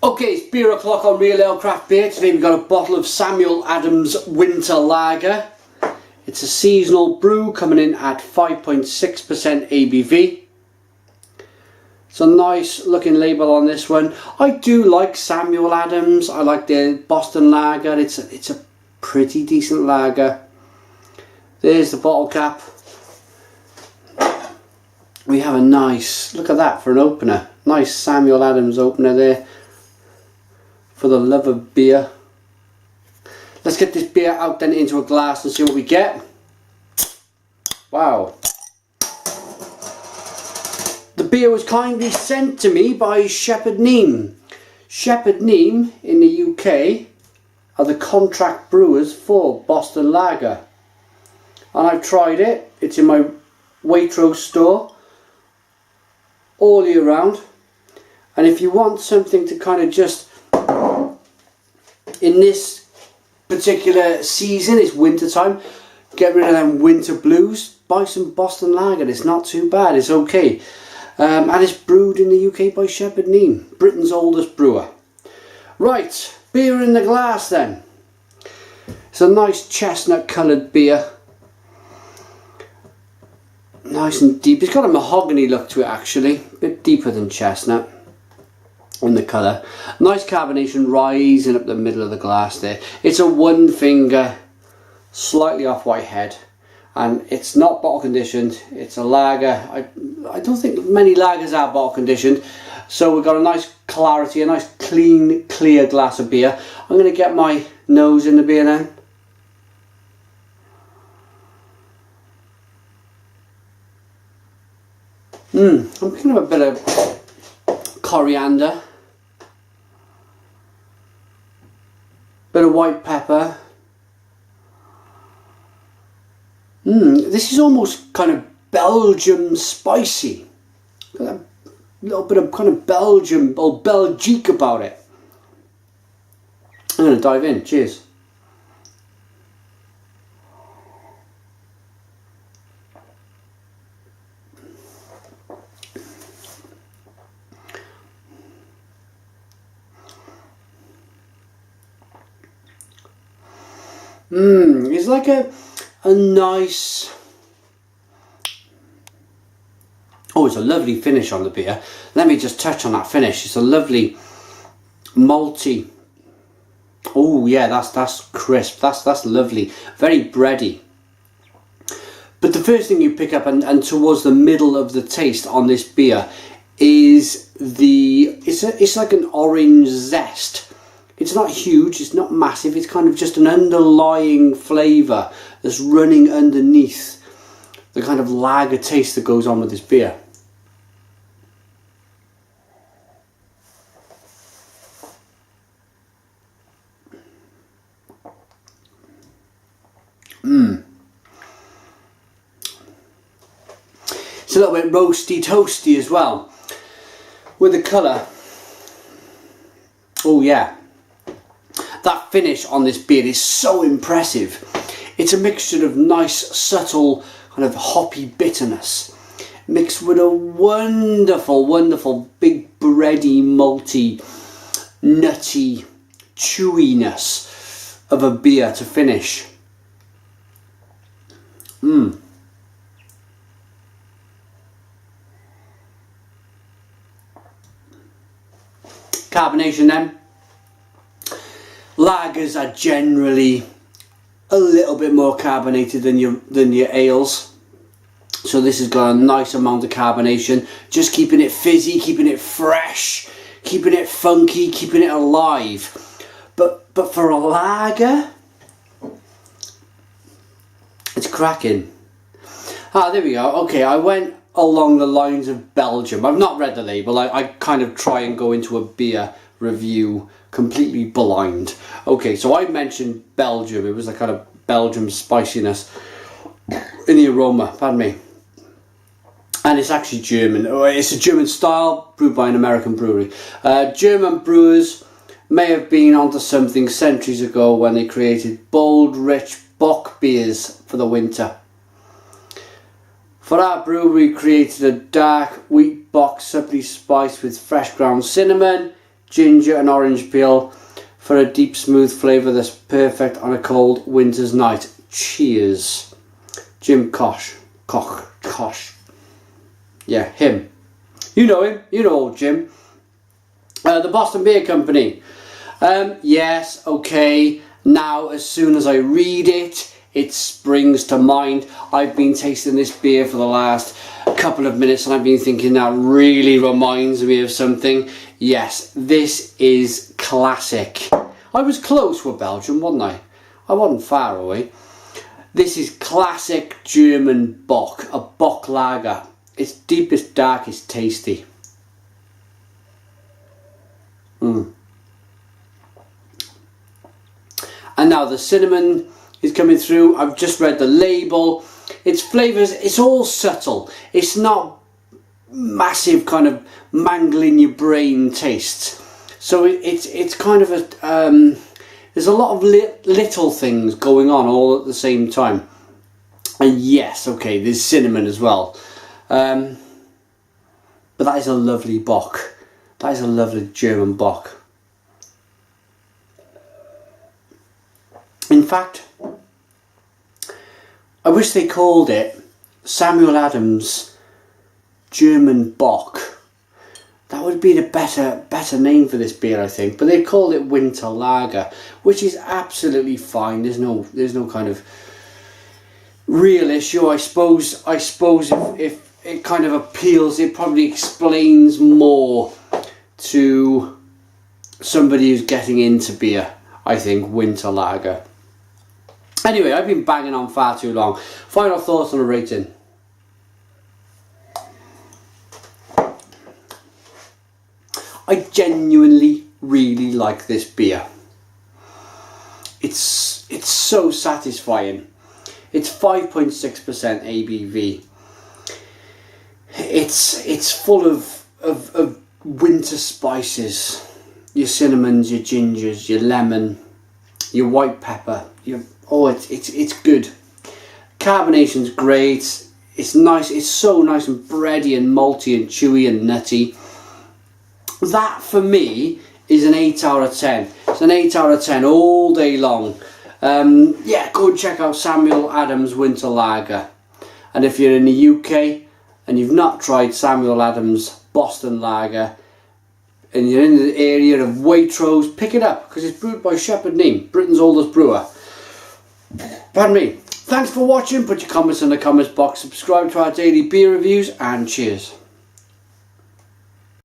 Okay, it's beer o'clock on Real Ale Craft Beer. Today we've got a bottle of Samuel Adams Winter Lager. It's a seasonal brew coming in at 5.6% ABV. It's a nice looking label on this one. I do like Samuel Adams. I like their Boston Lager. It's a pretty decent lager. There's the bottle cap. We have a nice, look at that for an opener. Nice Samuel Adams opener there. For the love of beer. Let's get this beer out then into a glass and see what we get. Wow. The beer was kindly sent to me by Shepherd Neame. Shepherd Neame in the UK are the contract brewers for Boston Lager. And I've tried it. It's in my Waitrose store all year round. And if you want something to kind of just, in this particular season, it's winter time, get rid of them winter blues, buy some Boston Lager. It's not too bad, it's okay. And it's brewed in the UK by Shepherd Neame, Britain's oldest brewer. Right, beer in the glass then. It's a nice chestnut coloured beer. Nice and deep. It's got a mahogany look to it actually, a bit deeper than chestnut in the colour. Nice carbonation rising up the middle of the glass there. It's a one finger, slightly off white head, and it's not bottle conditioned. It's a lager. I don't think many lagers are bottle conditioned, so we've got a nice clarity, a nice clean, clear glass of beer. I'm going to get my nose in the beer now. I'm picking up a bit of coriander, bit of white pepper. This is almost kind of Belgium spicy. Got a little bit of kind of Belgium or Belgique about it. I'm going to dive in. Cheers. It's like a nice, oh, it's a lovely finish on the beer. Let me just touch on that finish. It's a lovely malty. Oh yeah, that's crisp. That's lovely. Very bready. But the first thing you pick up and towards the middle of the taste on this beer is it's like an orange zest. It's not huge, it's not massive, it's kind of just an underlying flavour that's running underneath the kind of lager taste that goes on with this beer. It's a little bit roasty, toasty as well. With the colour. Oh yeah. That finish on this beer is so impressive. It's a mixture of nice, subtle, kind of hoppy bitterness mixed with a wonderful, wonderful, big bready, malty, nutty chewiness of a beer to finish. Carbonation then. Lagers are generally a little bit more carbonated than your ales, so this has got a nice amount of carbonation, just keeping it fizzy, keeping it fresh, keeping it funky, keeping it alive. But for a lager, it's cracking. Ah, there we go. Okay, I went along the lines of Belgium. I've not read the label. I kind of try and go into a beer review completely blind. Okay, so I mentioned Belgium. It was a kind of Belgium spiciness in the aroma, pardon me. And it's actually German. It's a German style brewed by an American brewery. German brewers may have been onto something centuries ago when they created bold, rich bock beers for the winter. For our brewery, we created a dark wheat bock subtly spiced with fresh ground cinnamon, ginger and orange peel for a deep, smooth flavour that's perfect on a cold winter's night. Cheers. Jim Koch. Yeah, him. You know him. You know old Jim. The Boston Beer Company. Yes, okay. Now, as soon as I read it, it springs to mind. I've been tasting this beer for the last couple of minutes and I've been thinking that really reminds me of something. Yes, this is classic. I was close with Belgium, wasn't I? I wasn't far away. This is classic German Bock, a Bock lager. It's deep, it's dark, it's tasty. And now the cinnamon is coming through. I've just read the label. Its flavours, it's all subtle. It's not massive kind of mangling your brain taste. So it's kind of a there's a lot of little things going on all at the same time. And yes, okay, there's cinnamon as well. But that is a lovely Bock. That is a lovely German Bock. In fact, I wish they called it Samuel Adams German Bock. That would be the better name for this beer, I think. But they called it Winter Lager, which is absolutely fine. There's no kind of real issue. I suppose if it kind of appeals, it probably explains more to somebody who's getting into beer. I think Winter Lager. Anyway, I've been banging on far too long. Final thoughts on a rating. I genuinely really like this beer. It's so satisfying. It's 5.6% ABV. It's full of winter spices. Your cinnamons, your gingers, your lemon, your white pepper. It's good. Carbonation's great. It's nice. It's so nice and bready and malty and chewy and nutty. That for me is an 8 out of 10. It's an 8 out of 10 all day long. Yeah, go and check out Samuel Adams Winter Lager. And if you're in the UK and you've not tried Samuel Adams Boston Lager and you're in the area of Waitrose, pick it up because it's brewed by Shepherd Neame, Britain's oldest brewer. Pardon me. Thanks for watching. Put your comments in the comments box. Subscribe to our daily beer reviews and cheers.